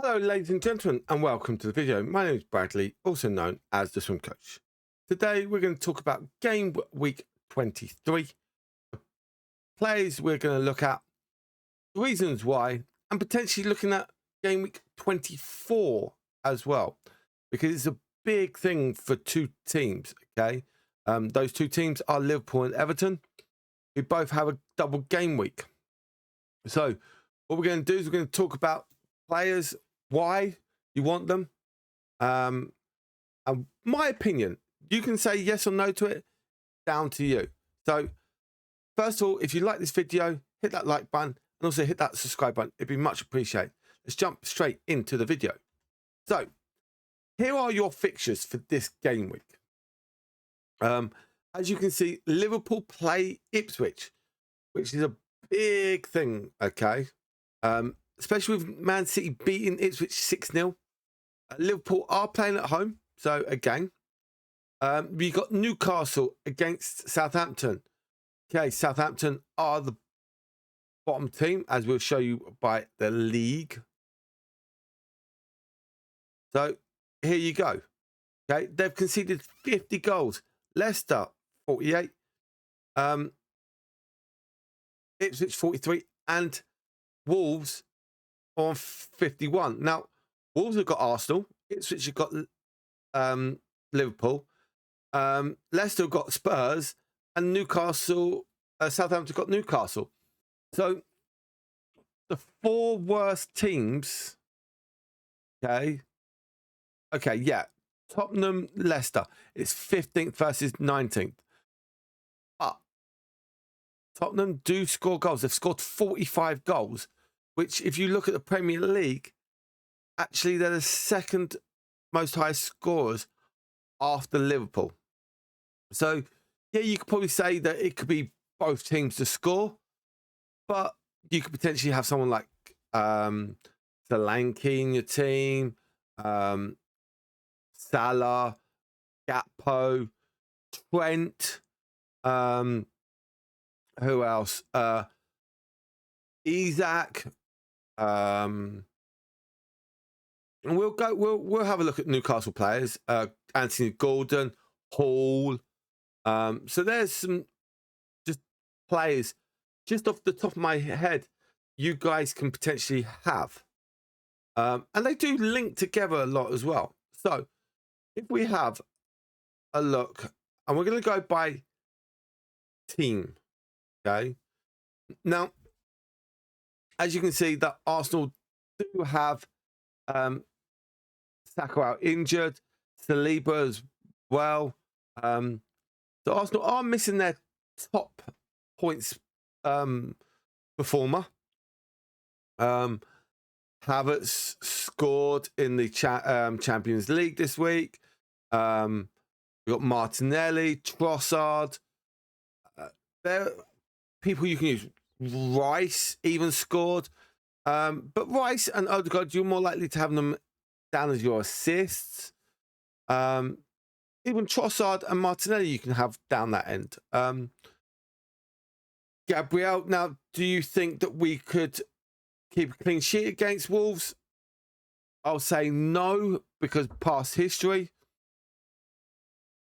Hello ladies and gentlemen and welcome to the video. My name is Bradley, also known as the Swim Coach. Today we're going to talk about game week 23. Players we're going to look at, reasons why, and potentially looking at game week 24 as well, because it's a big thing for two teams. Okay, those two teams are Liverpool and Everton, who both have a double game week. So what we're going to do is we're going to talk about players, why you want them, and my opinion. You can say yes or no to it, down to you. So first of all, if you like this video, hit that like button and also hit that subscribe button. It'd be much appreciated. Let's jump straight into the video. So here are your fixtures for this game week. As you can see, Liverpool play Ipswich, which is a big thing, okay? Especially with Man City beating Ipswich 6-0. Liverpool are playing at home, so again. We got Newcastle against Southampton. Okay, Southampton are the bottom team, as we'll show you by the league. So here you go. Okay, they've conceded 50 goals. Leicester 48, Ipswich 43, and Wolves on 51. Now, Wolves have got Arsenal, Ipswich have got Liverpool, Leicester have got Spurs, and Newcastle, Southampton got Newcastle. So the four worst teams, okay, yeah, Tottenham, Leicester, it's 15th versus 19th. But Tottenham do score goals. They've scored 45 goals, which if you look at the Premier League, actually they're the second most highest scorers after Liverpool. So, yeah, you could probably say that it could be both teams to score, but you could potentially have someone like Solanke in your team, Salah, Gakpo, Trent, who else? Isaac, and we'll have a look at Newcastle players. Anthony Gordon, Hall. So there's some just players just off the top of my head you guys can potentially have. And they do link together a lot as well. So if we have a look, and we're going to go by team, okay? Now, as you can see, that Arsenal do have Saka out injured, Saliba as well. So Arsenal are missing their top points performer. Havertz scored in the Champions League this week. We got Martinelli, Trossard. There people you can use. Rice even scored. But Rice and Odegaard, you're more likely to have them down as your assists. Even Trossard and Martinelli you can have down that end. Gabriel, now, do you think that we could keep a clean sheet against Wolves? I'll say no, because past history.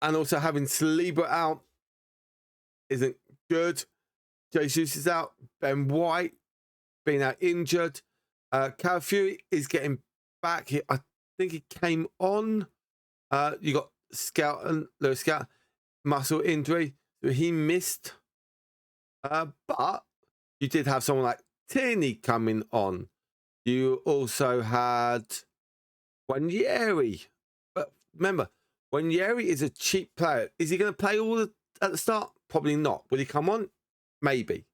And also having Saliba out isn't good. Jesus is out. Ben White being out injured. Calafiori is getting back. I think he came on. You got Scout and Lewis Scout, muscle injury, so he missed. But you did have someone like Tierney coming on. You also had Wanyeri. But remember, Wanyeri is a cheap player. Is he going to play all at the start? Probably not. Will he come on? Maybe.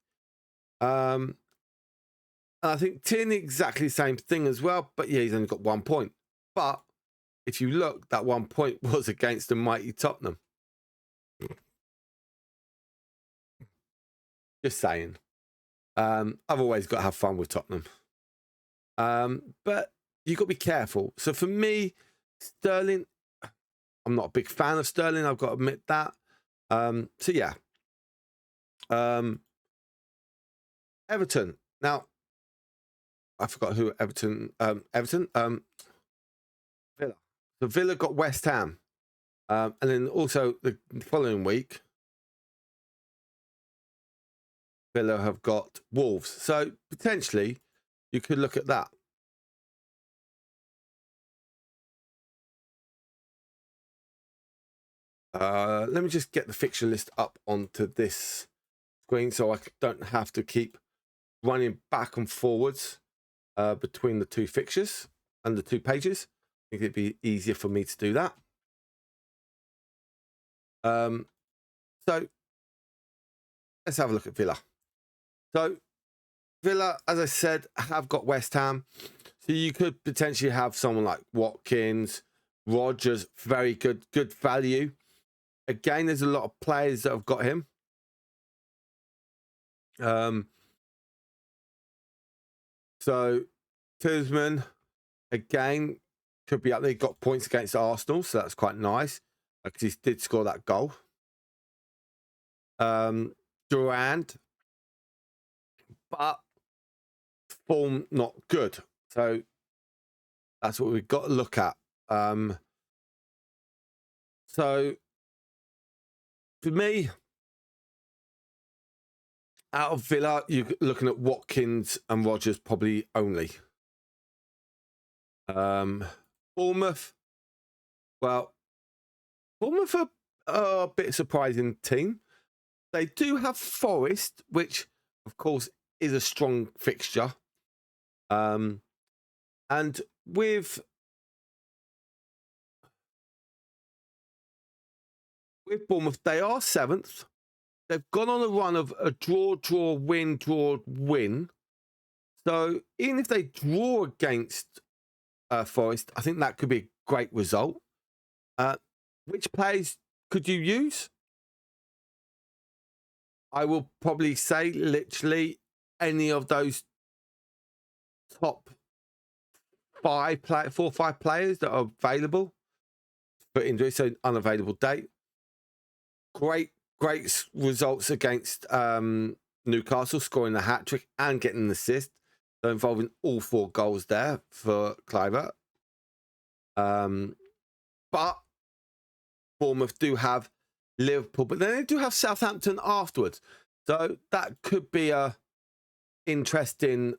And I think Tierney exactly the same thing as well. But yeah, he's only got 1 point. But if you look, that 1 point was against the mighty Tottenham. Just saying. I've always got to have fun with Tottenham. But you've got to be careful. So for me, Sterling, I'm not a big fan of Sterling. I've got to admit that. So yeah. Everton. Now, I forgot who Everton. Villa. So Villa got West Ham, and then also the following week, Villa have got Wolves. So potentially, you could look at that. Let me just get the fixture list up onto this screen so I don't have to keep running back and forwards between the two fixtures and the two pages. I think it'd be easier for me to do that. So let's have a look at Villa. So Villa, as I said, have got West Ham. So you could potentially have someone like Watkins, Rodgers, very good value. Again, there's a lot of players that have got him. So Tielemans, again, could be up there. He got points against Arsenal, so that's quite nice because he did score that goal. Durand, but form not good. So that's what we've got to look at. So for me, out of Villa, you're looking at Watkins and Rodgers probably only. Bournemouth, well, Bournemouth are a bit surprising team. They do have Forest, which, of course, is a strong fixture. And with Bournemouth, they are 7th. They've gone on a run of a draw, win, draw, win. So even if they draw against Forest, I think that could be a great result. Which players could you use? I will probably say literally any of those top 4 or 5 players that are available for injury, so unavailable date. Great results against Newcastle, scoring the hat-trick and getting an assist. So involving all 4 goals there for Kluivert. But Bournemouth do have Liverpool, but then they do have Southampton afterwards. So that could be a interesting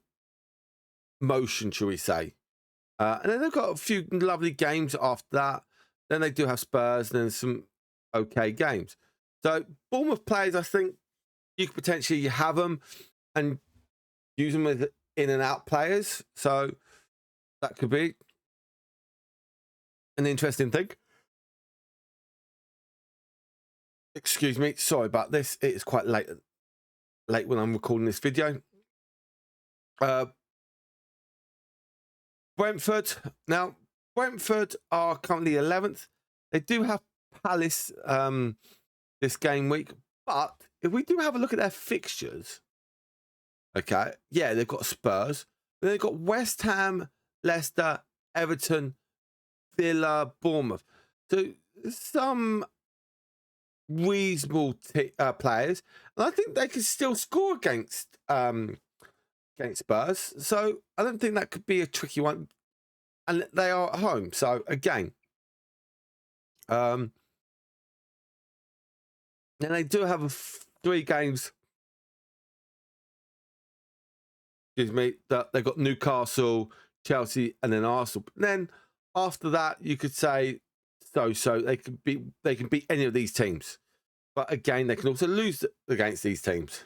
motion, shall we say. And then they've got a few lovely games after that. Then they do have Spurs and then some okay games. So Bournemouth players, I think you could potentially have them and use them as in and out players. So that could be an interesting thing. Excuse me, sorry about this. It is quite late when I'm recording this video. Brentford. Now, Brentford are currently 11th. They do have Palace this game week. But if we do have a look at their fixtures, okay, yeah, they've got Spurs. Then they've got West Ham, Leicester, Everton, Villa, Bournemouth. So some reasonable players. And I think they can still score against Spurs. So I don't think that could be a tricky one. And they are at home. So again, then they do have 3 games. Excuse me. That they've got Newcastle, Chelsea, and then Arsenal. But then after that, you could say so they can beat any of these teams. But again, they can also lose against these teams.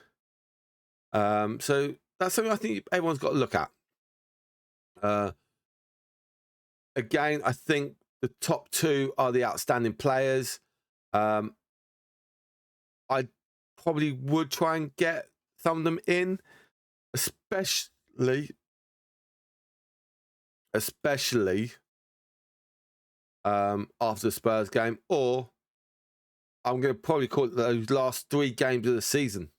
So that's something I think everyone's got to look at. Again, I think the top 2 are the outstanding players. I probably would try and get some of them in, especially after the Spurs game, or I'm going to probably call it those last 3 games of the season.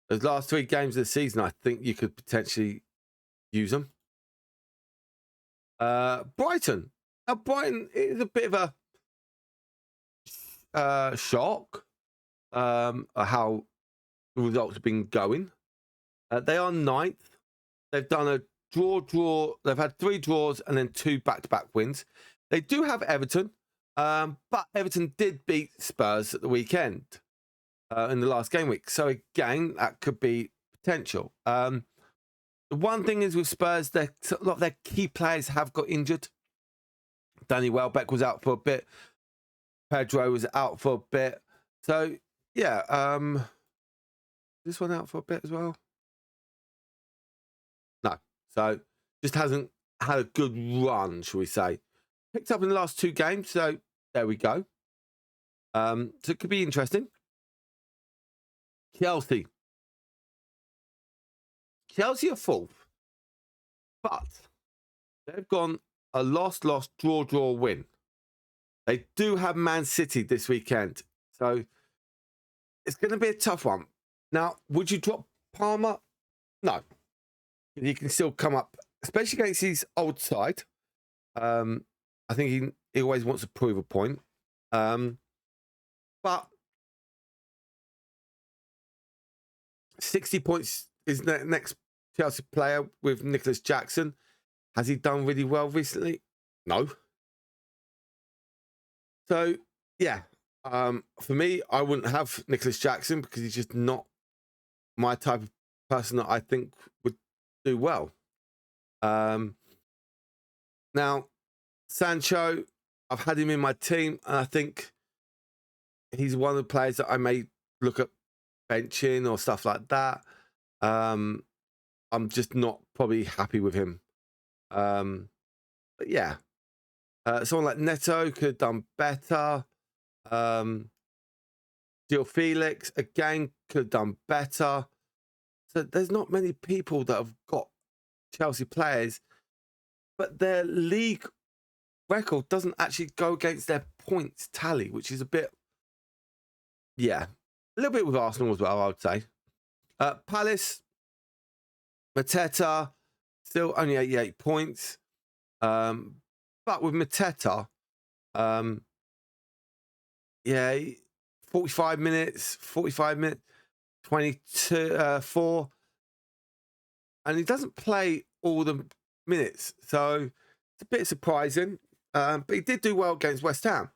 Those last 3 games of the season, I think you could potentially use them. Brighton. Now, Brighton is a bit of a shock how the results have been going. They are 9th. They've done a draw. They've had 3 draws and then 2 back-to-back wins. They do have Everton, but Everton did beat Spurs at the weekend in the last game week. So again, that could be potential. The one thing is with Spurs, a lot of their key players have got injured. Danny Welbeck was out for a bit. Pedro was out for a bit. So yeah, this one out for a bit as well. No, so just hasn't had a good run, shall we say? Picked up in the last 2 games, so there we go. So it could be interesting. Chelsea are 4th, but they've gone a loss, draw, win. They do have Man City this weekend, so it's going to be a tough one. Now, would you drop Palmer? No. He can still come up, especially against his old side. I think he always wants to prove a point. But 60 points is the next Chelsea player with Nicholas Jackson. Has he done really well recently? No. So, yeah. For me, I wouldn't have Nicholas Jackson because he's just not my type of person that I think would do well. Now, Sancho, I've had him in my team, and I think he's one of the players that I may look at benching or stuff like that. I'm just not probably happy with him. But yeah, someone like Neto could have done better. Gil Felix, again, could have done better. So there's not many people that have got Chelsea players, but their league record doesn't actually go against their points tally, which is a bit, yeah, a little bit with Arsenal as well, I would say. Palace, Mateta, still only 88 points. But with Mateta, yeah, 45 minutes, 22, 4. And he doesn't play all the minutes. So it's a bit surprising. But he did do well against West Ham.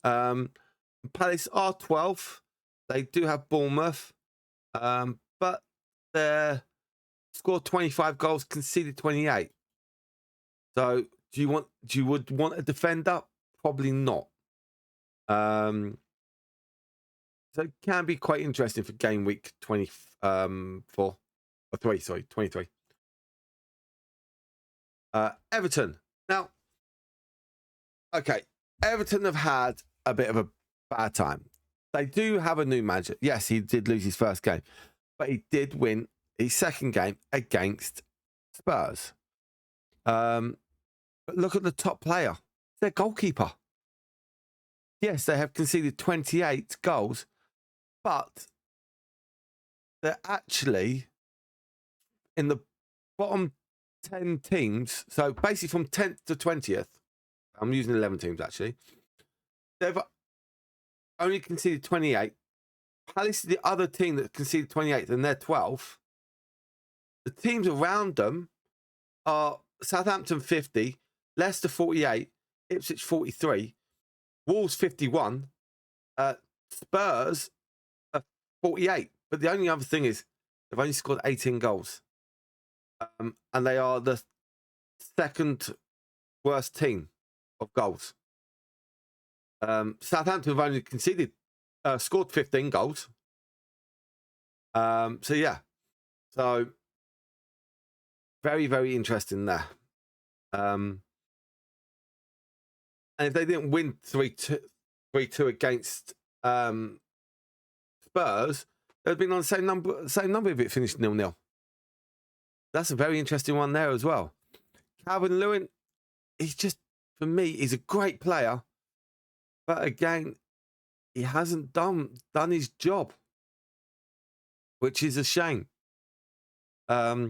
Palace are 12th. They do have Bournemouth. But they scored 25 goals, conceded 28. So do you would want a defender? Probably not. So it can be quite interesting for game week 23. Everton. Now, okay, Everton have had a bit of a bad time. They do have a new manager. Yes, he did lose his first game, but he did win his second game against Spurs. But look at the top player, their goalkeeper. Yes, they have conceded 28 goals, but they're actually in the bottom 10 teams. So basically from 10th to 20th, I'm using 11 teams actually. They've only conceded 28. Palace is the other team that conceded 28th, and they're 12th. The teams around them are Southampton 50, Leicester 48, Ipswich 43, Wolves 51, Spurs 48. But the only other thing is they've only scored 18 goals. And they are the second worst team of goals. Southampton have only scored 15 goals. So yeah. So very, very interesting there. And if they didn't win 3-2 against Spurs, they'd been on the same number if it finished 0-0. That's a very interesting one there as well. Calvert-Lewin, he's just, for me, he's a great player. But again, he hasn't done his job, which is a shame. I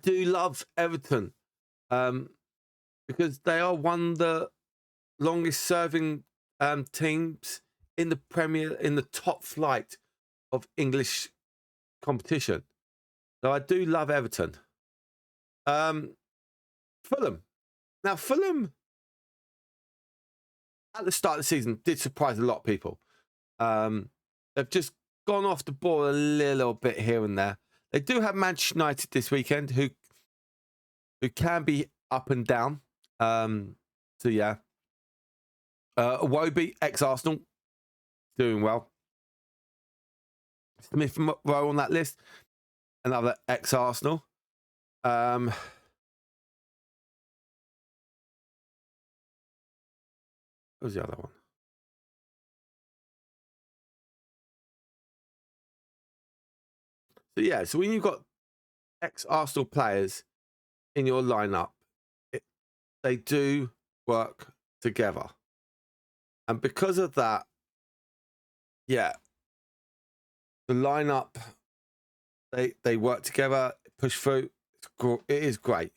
do love Everton because they are one of the longest serving teams in the Premier, in the top flight of English competition. So I do love Everton. Fulham. Now, Fulham, at the start of the season, did surprise a lot of people. They've just gone off the ball a little bit here and there. They do have Manchester United this weekend, who can be up and down. So, yeah. Iwobi, ex-Arsenal, doing well. Smith Rowe on that list, another ex-Arsenal. What was the other one? So, yeah, so when you've got ex-Arsenal players in your lineup, they do work together. And because of that, yeah, the lineup, they work together, push through. It is great.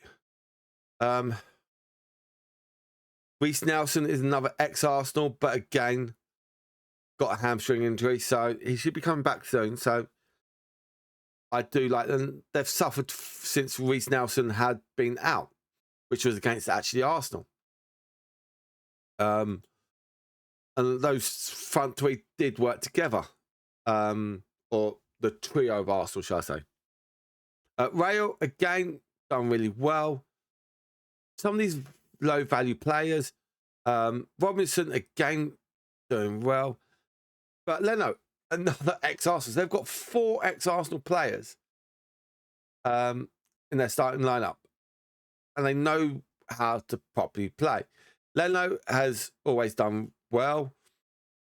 Reece Nelson is another ex-Arsenal, but again, got a hamstring injury, so he should be coming back soon. So I do like them. They've suffered since Reece Nelson had been out, which was against actually Arsenal. And those front three did work together, or the trio of Arsenal, shall I say. Rayo, again, done really well. Some of these low-value players. Robinson, again, doing well. But Leno, another ex-Arsenal. They've got 4 ex-Arsenal players in their starting lineup. And they know how to properly play. Leno has always done well.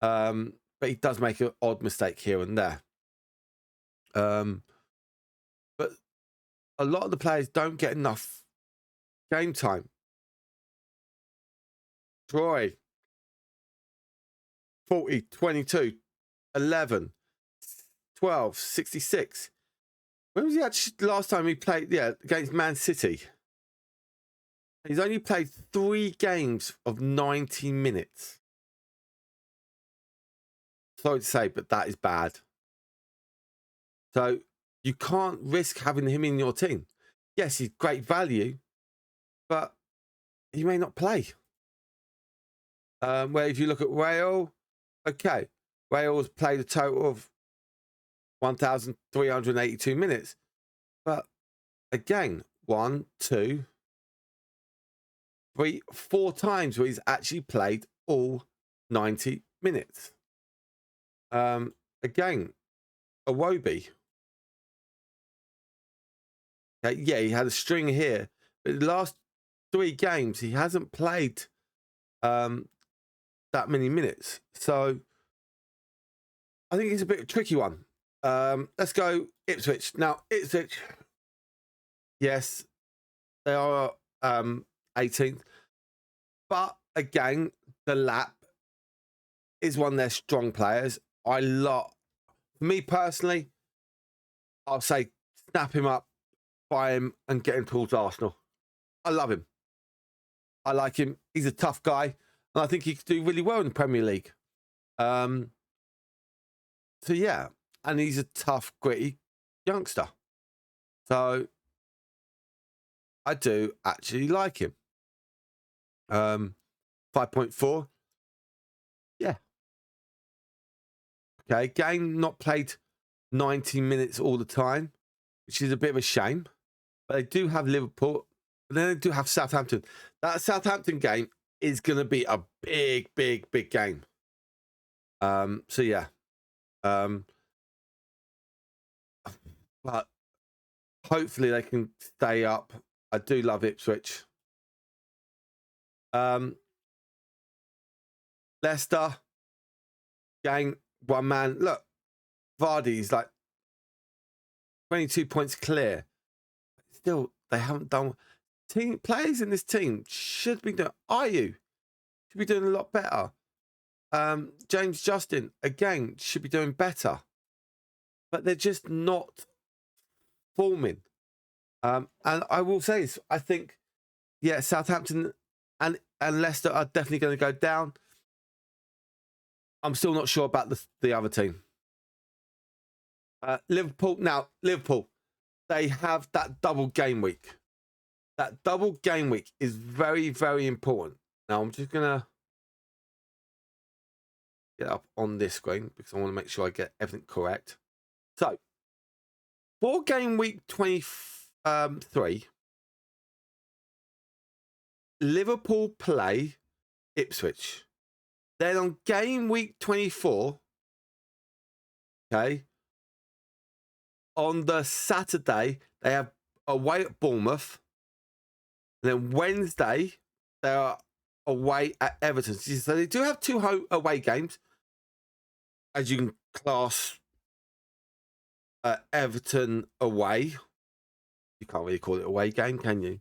But he does make an odd mistake here and there. But a lot of the players don't get enough game time. Troy, 40, 22, 11, 12, 66. When was he actually last time he played? Yeah, against Man City. He's only played 3 games of 90 minutes. Sorry to say, but that is bad. So you can't risk having him in your team. Yes, he's great value, but he may not play. Where if you look at Rayo, okay, Rayo has played a total of 1,382 minutes. But again, 1, 2, 3, 4 times where he's actually played all 90 minutes. Again, Iwobi. Okay, yeah, he had a string here, but the last 3 games he hasn't played that many minutes. So I think it's a bit of a tricky one. Let's go Ipswich. Now, Ipswich, yes, they are 18th. But again, the lap is one of their strong players. For me personally, I'll say snap him up, buy him, and get him towards Arsenal. I love him. I like him. He's a tough guy, and I think he could do really well in the Premier League. So yeah, and he's a tough, gritty youngster. So I do actually like him. 5.4. Yeah. Okay, again, not played 90 minutes all the time, which is a bit of a shame. But they do have Liverpool, but then they do have Southampton. That Southampton game is going to be a big, big, big game. So yeah. But hopefully they can stay up. I do love Ipswich. Leicester, gang, one man. Look, Vardy's like 22 points clear. Still, they haven't done. Players in this team should be doing. Should be doing a lot better. James Justin, again, should be doing better. But they're just not forming. And I will say this, I think, yeah, Southampton and Leicester are definitely going to go down. I'm still not sure about the other team. Liverpool. Now, Liverpool. they have that double game week. That double game week is very, very important. Now, I'm just going to get up on this screen because I want to make sure I get everything correct. So, for game week 23, Liverpool play Ipswich. Then on game week 24, okay, on the Saturday, they have away at Bournemouth. And then Wednesday, they are away at Everton. So they do have two away games, as you can class Everton away. You can't really call it away game, can you?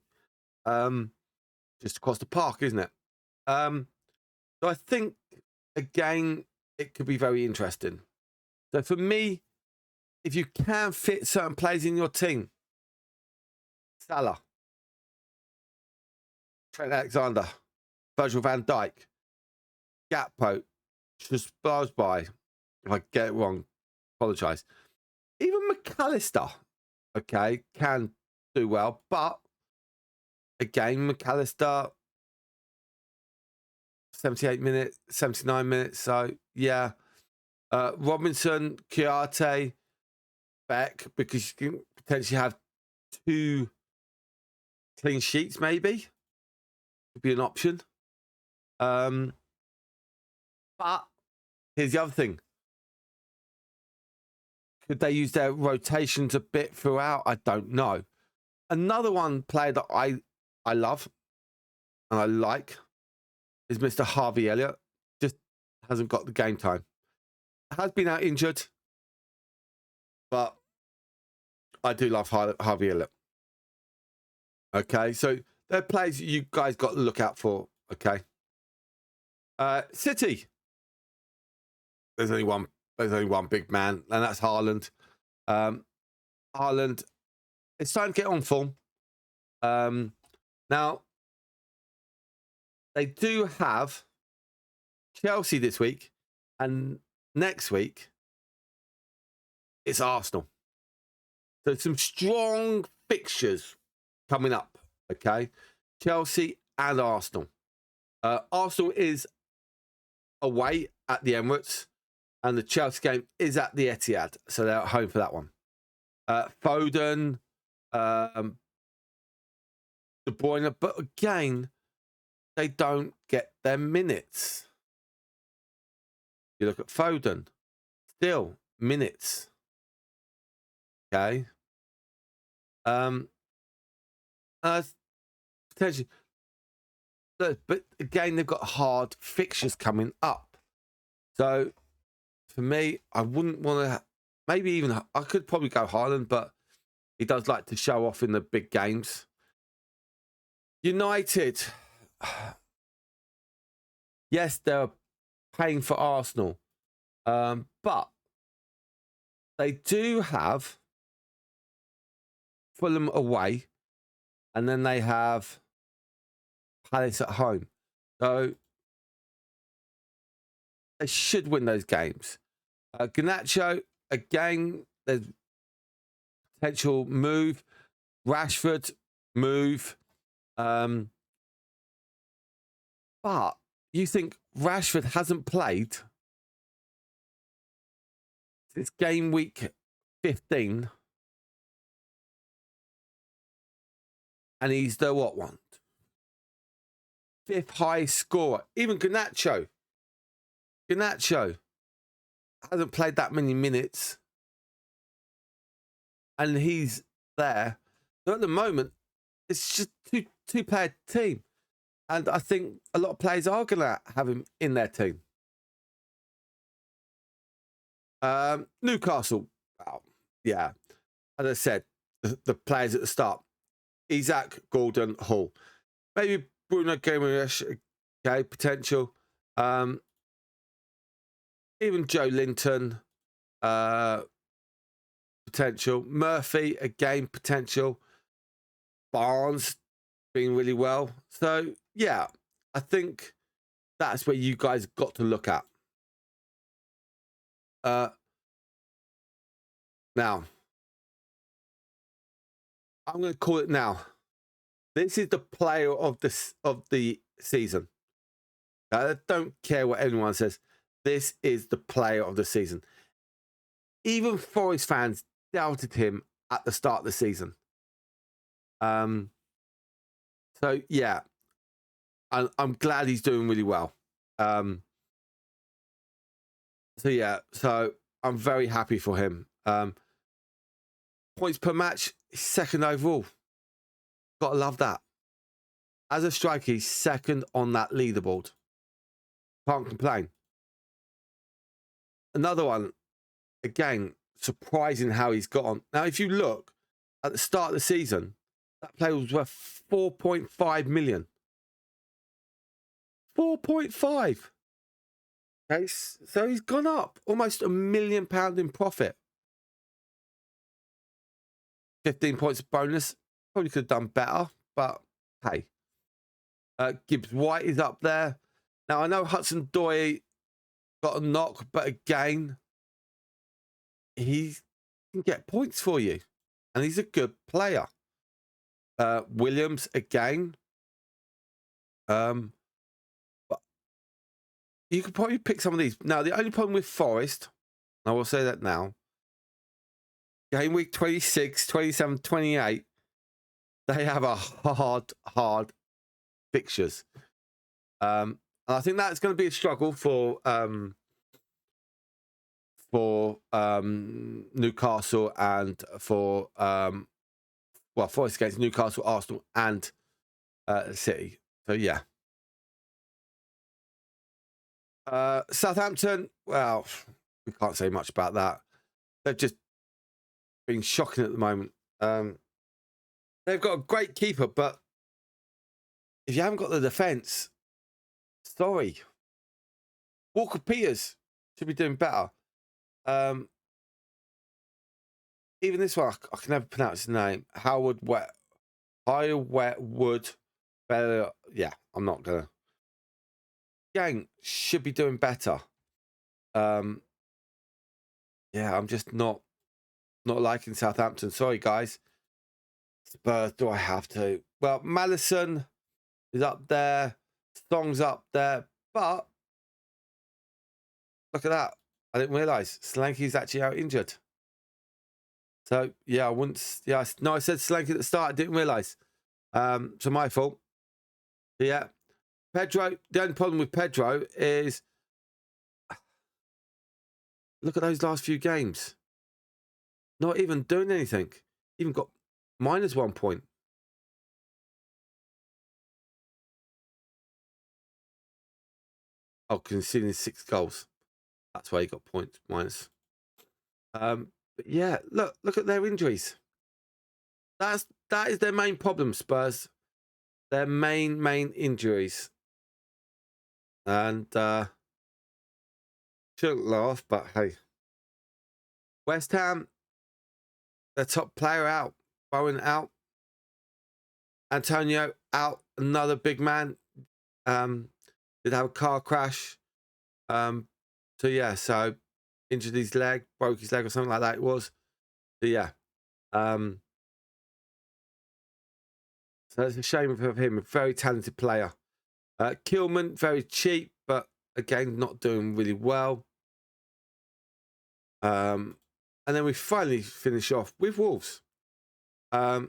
Just across the park, isn't it? So I think, again, it could be very interesting. So for me, if you can fit certain players in your team, Salah, Trent Alexander, Virgil van Dijk, Gakpo, Szoboszlai, if I get it wrong, apologise. Even McAllister, okay, can do well. But, again, McAllister, 78 minutes, 79 minutes. So, yeah. Robinson, Chiarte, Beck, because you can potentially have 2 clean sheets, maybe. Could be an option. But here's the other thing. Could they use their rotations a bit throughout? I don't know. Another one player that I love and I like is Mr. Harvey Elliott. Just hasn't got the game time. Has been out injured, but I do love Harvey Elliott. Okay, so they're players you guys got to look out for. Okay. City. There's only one big man, and that's Haaland. Haaland, it's time to get on form. Now, they do have Chelsea this week, and next week, it's Arsenal. So some strong fixtures coming up, okay? Chelsea and Arsenal. Arsenal is away at the Emirates, and the Chelsea game is at the Etihad, so they're at home for that one. Foden, De Bruyne, but again, they don't get their minutes. You look at Foden, still minutes. Okay. Potentially, but again, they've got hard fixtures coming up. So for me, I wouldn't want to. Maybe even I could probably go Haaland, but he does like to show off in the big games. United, yes, they're paying for Arsenal, but they do have Fulham away, and then they have Palace at home. So they should win those games. Garnacho, again, there's potential move. Rashford, move. But you think Rashford hasn't played since game week 15, and he's the what one? 5th highest scorer. Even Garnacho hasn't played that many minutes, and he's there. So at the moment, it's just two-player team, and I think a lot of players are going to have him in their team. Newcastle, oh, yeah, as I said, the players at the start: Isaac, Gordon, Hall, maybe Bruno Guimaraes, okay, potential. Even Joe Linton, potential. Murphy, again, potential. Barnes, doing really well. So, yeah, I think that's where you guys got to look at. Now, I'm going to call it now. This is the player of the season. I don't care what anyone says. This is the player of the season. Even Forest fans doubted him at the start of the season. So yeah, I'm glad he's doing really well. So yeah, so I'm very happy for him. Points per match, second overall. Got to love that. As a striker, he's second on that leaderboard. Can't complain. Another one, again, surprising how he's got on. Now, if you look at the start of the season, that player was worth 4.5 million. 4.5. Okay, so he's gone up almost £1 million in profit. 15 points bonus. Probably could have done better, but hey. Gibbs White is up there. Now, I know Hudson-Odoi got a knock, but again, he can get points for you. And he's a good player. Williams, again. But you could probably pick some of these. Now, the only problem with Forest, I will say that now, game week 26, 27, 28, they have a hard fixtures. And I think that's going to be a struggle for Newcastle and for Forest against Newcastle, Arsenal, and City. So yeah. Southampton, well, we can't say much about that. They've just been shocking at the moment. They've got a great keeper, but if you haven't got the defence, sorry. Walker Peters should be doing better. Even this one, I can never pronounce his name. Howard Wet. Wood. Yeah, I'm not going to. Gang should be doing better. Yeah, I'm just not liking Southampton. Sorry, guys. Spurs, do I have to? Well, Madison is up there. Song's up there. But look at that. I didn't realise Solanke's actually out injured. So, yeah, I wouldn't... Yeah, no, I said Solanke at the start. I didn't realise. So, my fault. Yeah. Pedro, the only problem with Pedro is... Look at those last few games. Not even doing anything. Even got -1 point. Oh, conceding 6 goals. That's why he got points minus. But yeah, look at their injuries. That is their main problem, Spurs. Their main injuries. And shouldn't laugh, but hey. West Ham, their top player out. Bowen out. Antonio out. Another big man. Did have a car crash. So yeah, so injured his leg, broke his leg or something like that it was. So yeah. So it's a shame of him, a very talented player. Kilman, very cheap, but again, not doing really well. And then we finally finish off with Wolves. Now,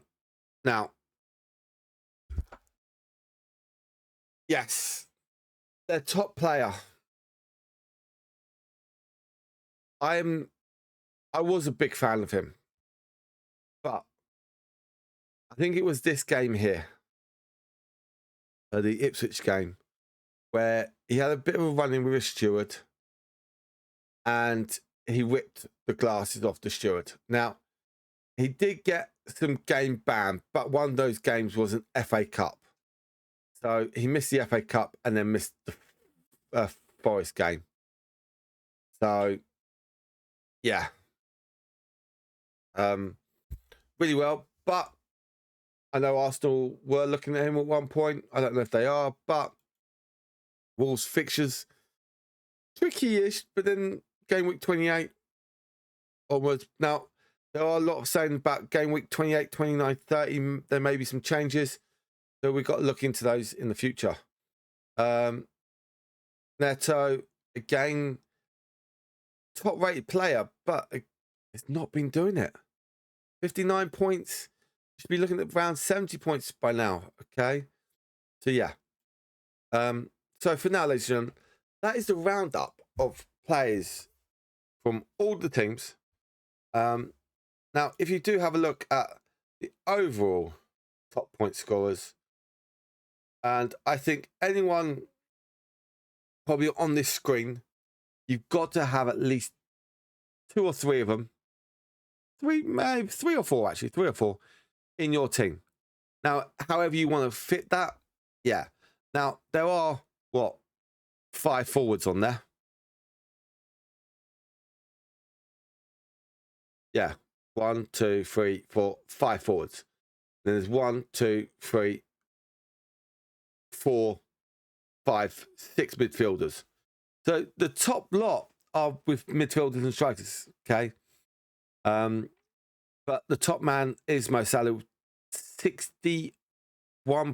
yes, their top player. I was a big fan of him, but I think it was this game here, the Ipswich game, where he had a bit of a run-in with a steward and he whipped the glasses off the steward. Now, he did get some game ban, but one of those games was an FA Cup. So he missed the FA Cup and then missed the Forest game. So, yeah. Really well. But I know Arsenal were looking at him at one point. I don't know if they are, but Wolves fixtures, tricky-ish, but then game week 28 onwards. Now, There are a lot of saying about game week 28, 29, 30. There may be some changes. So we've got to look into those in the future. Neto, again, top rated player, but it's not been doing it. 59 points. Should be looking at around 70 points by now. Okay. So yeah. So for now, ladies and gentlemen, that is the roundup of players from all the teams. Now, if you do have a look at the overall top point scorers, and I think anyone probably on this screen, you've got to have at least 2 or 3 of them. Maybe 3 or 4, actually. 3 or 4 in your team. Now, however you want to fit that, yeah. Now, there are, 5 forwards on there. Yeah. 1, 2, 3, 4, 5 forwards. Then there's 1, 2, 3, 4, 5, 6 midfielders. So the top lot are with midfielders and strikers, okay? But the top man is Mo Salah, 51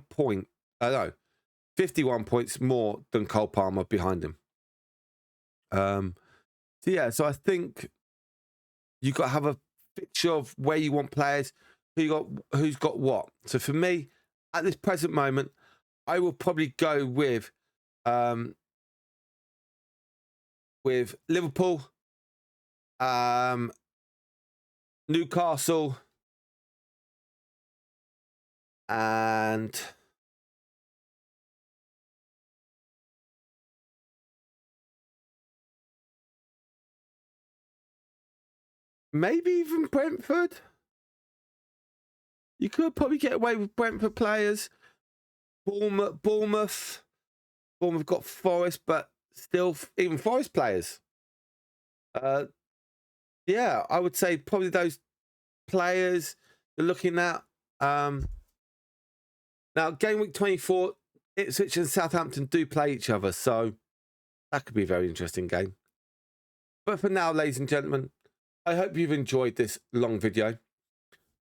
points more than Cole Palmer behind him. So yeah, so I think you've got to have a picture of where you want players, who's got what. So for me, at this present moment, I will probably go with Liverpool, Newcastle, and maybe even Brentford. You could probably get away with Brentford players. Bournemouth got Forest, but still, even Forest players. Yeah, I would say probably those players you're looking at. Now, game week 24, Ipswich and Southampton do play each other, so that could be a very interesting game. But for now, ladies and gentlemen, I hope you've enjoyed this long video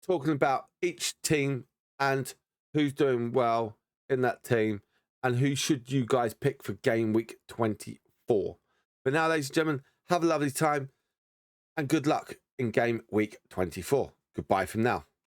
talking about each team and who's doing well in that team and who should you guys pick for game week 24. But now, ladies and gentlemen, have a lovely time and good luck in game week 24. Goodbye from now.